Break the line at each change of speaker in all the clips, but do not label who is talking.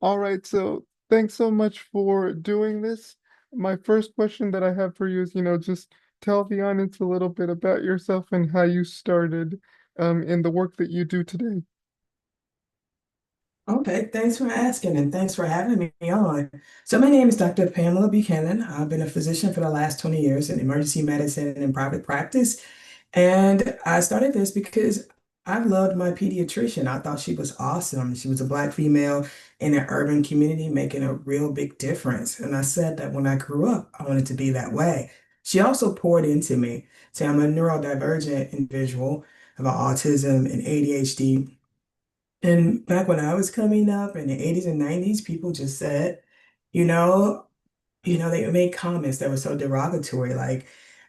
All right, so thanks so much for doing this. My first question that I have for you is, just tell the audience a little bit about yourself and how you started in the work that you do today.
Okay, thanks for asking and thanks for having me on. So my name is Dr. Pamela Buchanan. I've been a physician for the last 20 years in emergency medicine and in private practice. And I started this because I loved my pediatrician. I thought she was awesome. She was a Black female in an urban community making a real big difference. And I said that when I grew up, I wanted to be that way. She also poured into me. See, I'm a neurodivergent individual, about autism and ADHD. And back when I was coming up in the 80s and 90s, people just said, you know, they would make comments that were so derogatory, like,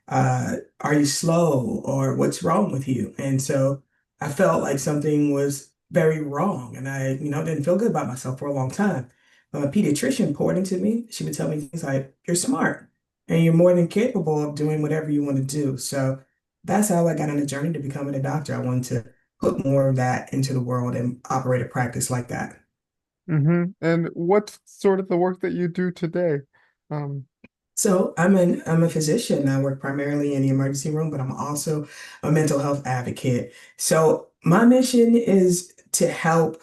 are you slow or what's wrong with you? And so I felt like something was very wrong. And I, didn't feel good about myself for a long time. But a pediatrician poured into me. She would tell me things like, you're smart and you're more than capable of doing whatever you want to do. So that's how I got on the journey to becoming a doctor. I wanted to put more of that into the world and operate a practice like that.
And what's sort of the work that you do today? Um,
So I'm a physician. I work primarily in the emergency room, but I'm also a mental health advocate. So my mission is to help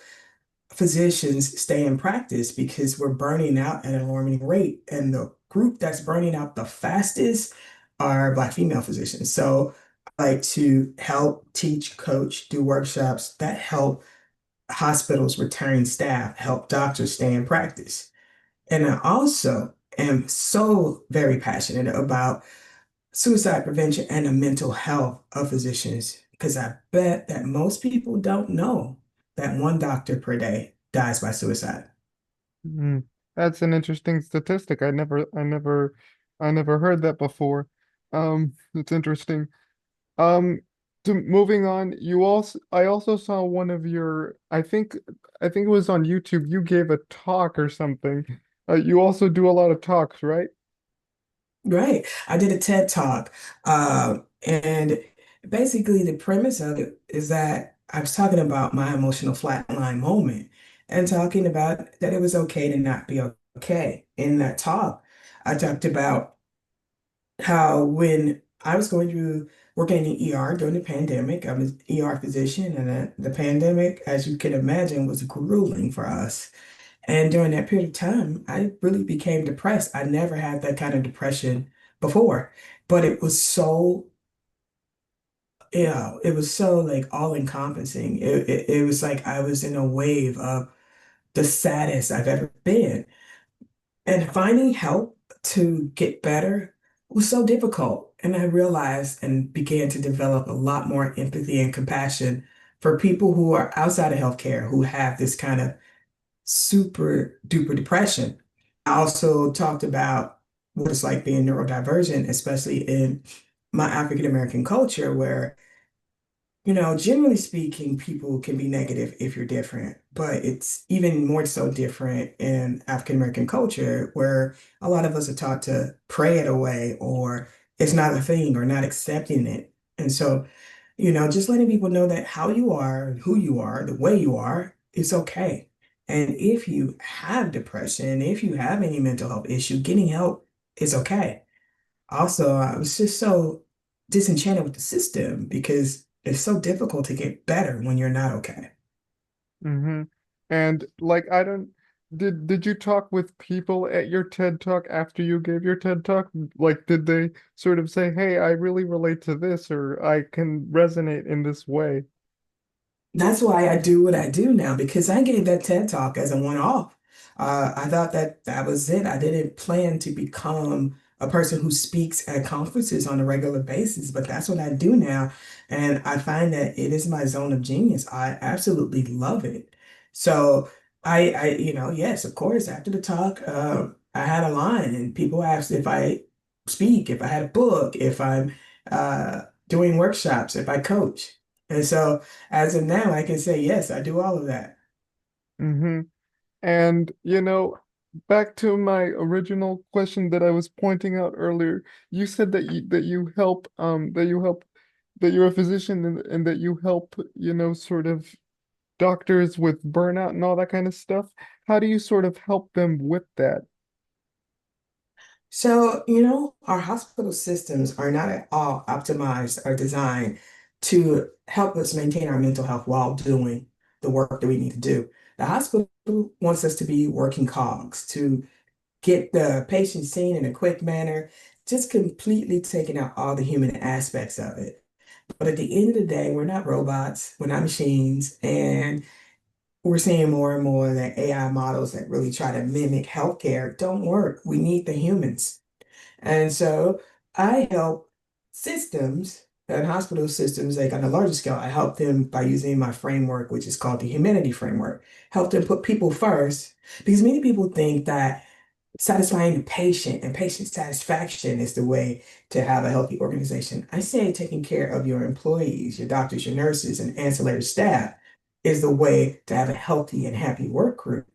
physicians stay in practice because we're burning out at an alarming rate. And the group that's burning out the fastest are Black female physicians. So I like to help teach, coach, do workshops that help hospitals return staff, help doctors stay in practice. And I also am so very passionate about suicide prevention and the mental health of physicians because I bet that most people don't know that one doctor per day dies by suicide.
mhm. That's an interesting statistic. I never heard that before. It's interesting. Um, moving on, I also saw one of your, I think it was on YouTube. You gave a talk or something. You also do a lot of talks, right?
Right. I did a TED Talk, and basically the premise of it is that I was talking about my emotional flatline moment and talking about that it was okay to not be okay. In that talk, I talked about how when I was going through working in the ER during the pandemic, I'm an ER physician, and the pandemic, as you can imagine, was grueling for us. And during that period of time, I really became depressed. I never had that kind of depression before, but it was so, it was so like all encompassing. It was like I was in a wave of the saddest I've ever been. And finding help to get better was so difficult. And I realized and began to develop a lot more empathy and compassion for people who are outside of healthcare who have this kind of super duper depression. I also talked about what it's like being neurodivergent, especially in my African American culture, where generally speaking, people can be negative if you're different, but it's even more so different in African American culture where a lot of us are taught to pray it away or it's not a thing or not accepting it. And so, just letting people know that how you are, who you are, the way you are, it's okay. And if you have depression, if you have any mental health issue, getting help is okay. Also, I was just so disenchanted with the system because it's so difficult to get better when you're not okay.
Mm-hmm. And like, I don't, did you talk with people at your TED Talk after you gave your TED Talk? Like, did they sort of say, "Hey, I really relate to this," or "I can resonate in this way"?
That's why I do what I do now because I gave that TED Talk as a one-off. I thought that that was it. I didn't plan to become a person who speaks at conferences on a regular basis, but that's what I do now. And I find that it is my zone of genius. I absolutely love it. So yes, of course, after the talk, I had a line and people asked if I speak, if I had a book, if I'm doing workshops, if I coach. And so as of now, I can say, yes, I do all of that.
Mm-hmm. And back to my original question that I was pointing out earlier, you said that you help that you're a physician and that you help, sort of doctors with burnout and all that kind of stuff. How do you sort of help them with that?
So, our hospital systems are not at all optimized or designed to help us maintain our mental health while doing the work that we need to do. The hospital wants us to be working cogs, to get the patient seen in a quick manner, just completely taking out all the human aspects of it. But at the end of the day, we're not robots, we're not machines, and we're seeing more and more that AI models that really try to mimic healthcare don't work. We need the humans. And so I help systems and hospital systems, like on a larger scale, I help them by using my framework, which is called the humanity framework, help them put people first. Because many people think that satisfying the patient and patient satisfaction is the way to have a healthy organization. I say taking care of your employees, your doctors, your nurses, and ancillary staff is the way to have a healthy and happy work group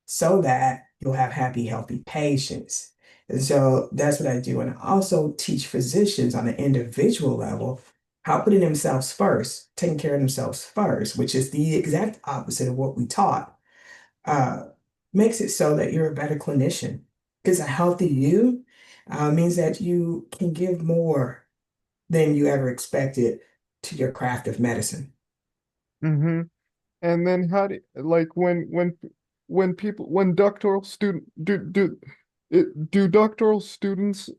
so that you'll have happy, healthy patients. And so that's what I do. And I also teach physicians on an individual level how putting themselves first, taking care of themselves first, which is the exact opposite of what we taught, uh, makes it so that you're a better clinician. Because a healthy you means that you can give more than you ever expected to your craft of medicine.
Mm-hmm. And then how do like when people when doctoral student do doctoral students,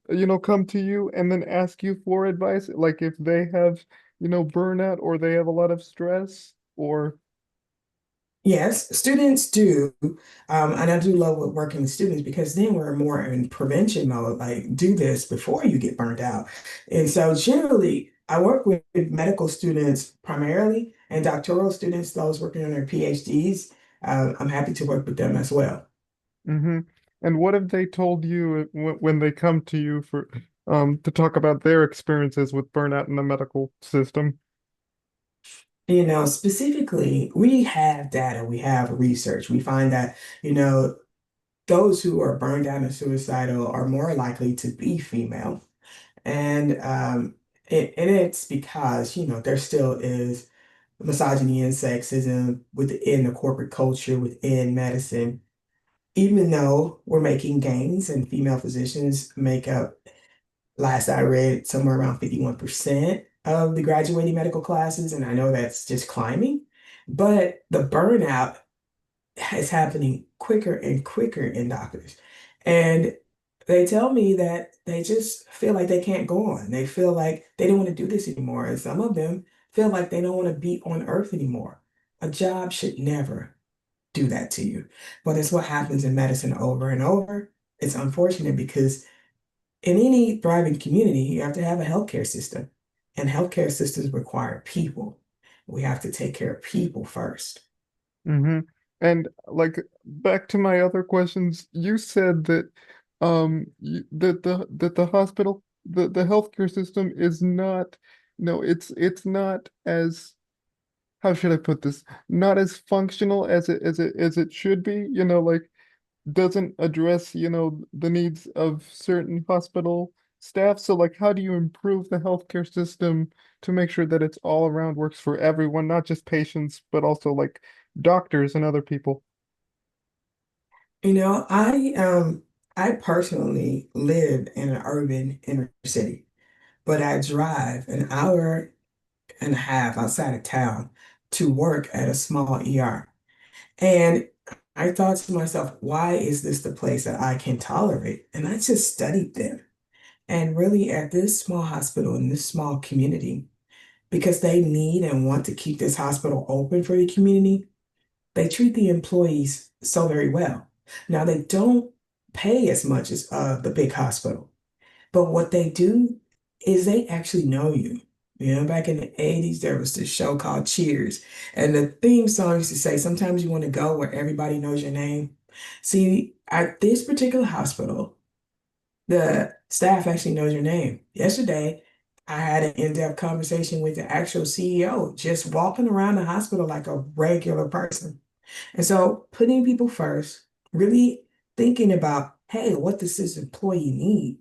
come to you and then ask you for advice, like if they have, burnout or they have a lot of stress or
Yes, students do. And I do love working with students because then we're more in prevention mode, like do this before you get burned out. And so generally, I work with medical students primarily and doctoral students, those working on their PhDs. I'm happy to work with them as well.
hmm. And what have they told you when they come to you for to talk about their experiences with burnout in the medical system?
Specifically, we have data, we have research. We find that, those who are burned out and suicidal are more likely to be female. And it's because, there still is misogyny and sexism within the corporate culture, within medicine. Even though we're making gains and female physicians make up, last I read, somewhere around 51% of the graduating medical classes, and I know that's just climbing, but the burnout is happening quicker and quicker in doctors. And they tell me that they just feel like they can't go on. They feel like they don't want to do this anymore. And some of them feel like they don't want to be on earth anymore. A job should never do that to you. But it's what happens in medicine over and over. It's unfortunate because in any thriving community, you have to have a healthcare system. And healthcare systems require people. We have to take care of people first.
Hmm. And like back to my other questions, you said that that the hospital the healthcare system is not no, it's not as how should I put this? Not as functional as it should be, like doesn't address, the needs of certain hospital staff. So like how do you improve the healthcare system to make sure that it's all around works for everyone, not just patients, but also like doctors and other people?
I personally live in an urban inner city, but I drive an hour and a half outside of town to work at a small ER. And I thought to myself, why is this the place that I can tolerate? And I just studied them. And really, at this small hospital in this small community, because they need and want to keep this hospital open for the community, they treat the employees so very well. Now, they don't pay as much as the big hospital, but what they do is they actually know you. Back in the 80s, there was this show called Cheers, and the theme song used to say, sometimes you want to go where everybody knows your name. See, at this particular hospital, the staff actually knows your name. Yesterday, I had an in-depth conversation with the actual CEO, just walking around the hospital like a regular person. And so putting people first, really thinking about, hey, what does this employee need?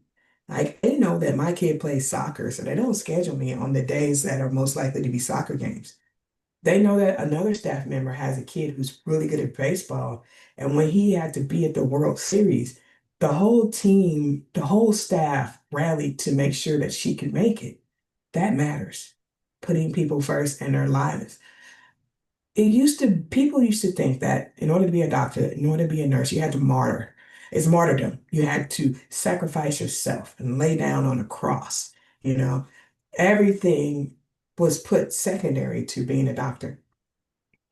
Like they know that my kid plays soccer, so they don't schedule me on the days that are most likely to be soccer games. They know that another staff member has a kid who's really good at baseball. And when he had to be at the World Series, the whole team, the whole staff rallied to make sure that she could make it. That matters. Putting people first in their lives. People used to think that in order to be a doctor, in order to be a nurse, you had to martyr. It's martyrdom. You had to sacrifice yourself and lay down on a cross. You know, everything was put secondary to being a doctor.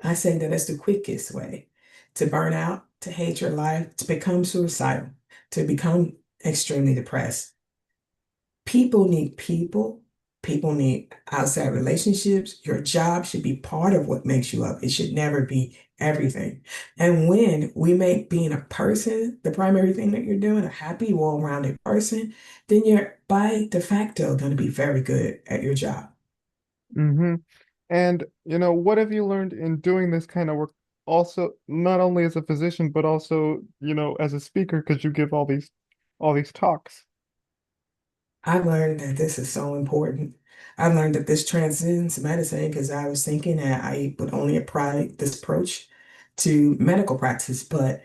I say that that's the quickest way to burn out, to hate your life, to become suicidal, to become extremely depressed. People need people. People need outside relationships. Your job should be part of what makes you up. It should never be everything. And when we make being a person the primary thing that you're doing, a happy, well-rounded person, then you're by de facto going to be very good at your job.
Mm-hmm. And, what have you learned in doing this kind of work? Also, not only as a physician, but also, as a speaker, because you give all these talks.
I learned that this is so important. I learned that this transcends medicine because I was thinking that I would only apply this approach to medical practice, but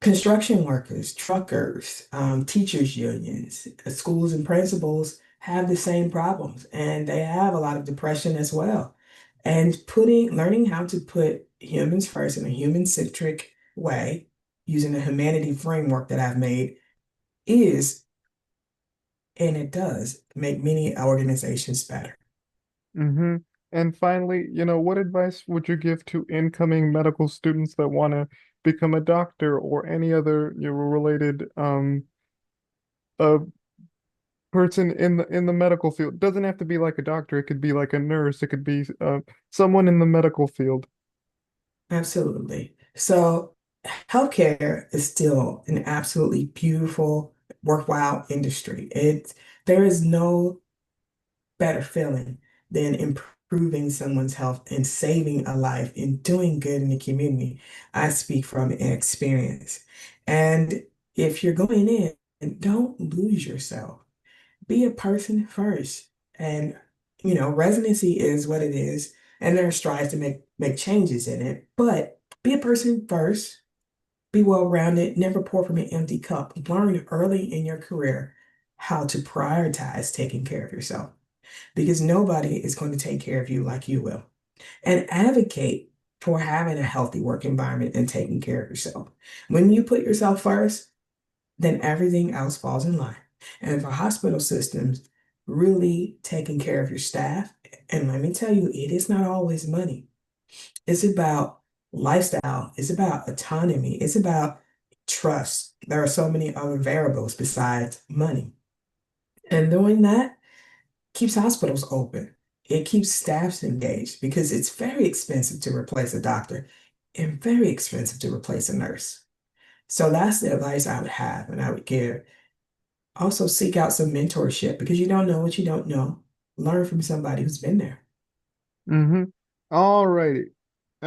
construction workers, truckers, teachers unions, schools and principals have the same problems, and they have a lot of depression as well. And learning how to put humans first in a human-centric way, using a humanity framework that I've made, is, and it does, make many organizations better.
Mm-hmm. And finally, what advice would you give to incoming medical students that want to become a doctor or any other, related uh person in the medical field? Doesn't have to be like a doctor, it could be like a nurse, it could be someone in the medical field.
Absolutely. So, healthcare is still an absolutely beautiful, worthwhile industry. There is no better feeling than improving someone's health and saving a life and doing good in the community. I speak from experience. And if you're going in, don't lose yourself. Be a person first. And residency is what it is, and there are strides to make changes in it. But be a person first, be well-rounded, never pour from an empty cup. Learn early in your career how to prioritize taking care of yourself because nobody is going to take care of you like you will. And advocate for having a healthy work environment and taking care of yourself. When you put yourself first, then everything else falls in line. And for hospital systems, really taking care of your staff, and let me tell you, it is not always money. It's about lifestyle, it's about autonomy, it's about trust. There are so many other variables besides money. And doing that keeps hospitals open. It keeps staffs engaged because it's very expensive to replace a doctor and very expensive to replace a nurse. So that's the advice I would have and I would give. Also, seek out some mentorship because you don't know what you don't know. Learn from somebody who's been there.
Mm-hmm. All righty.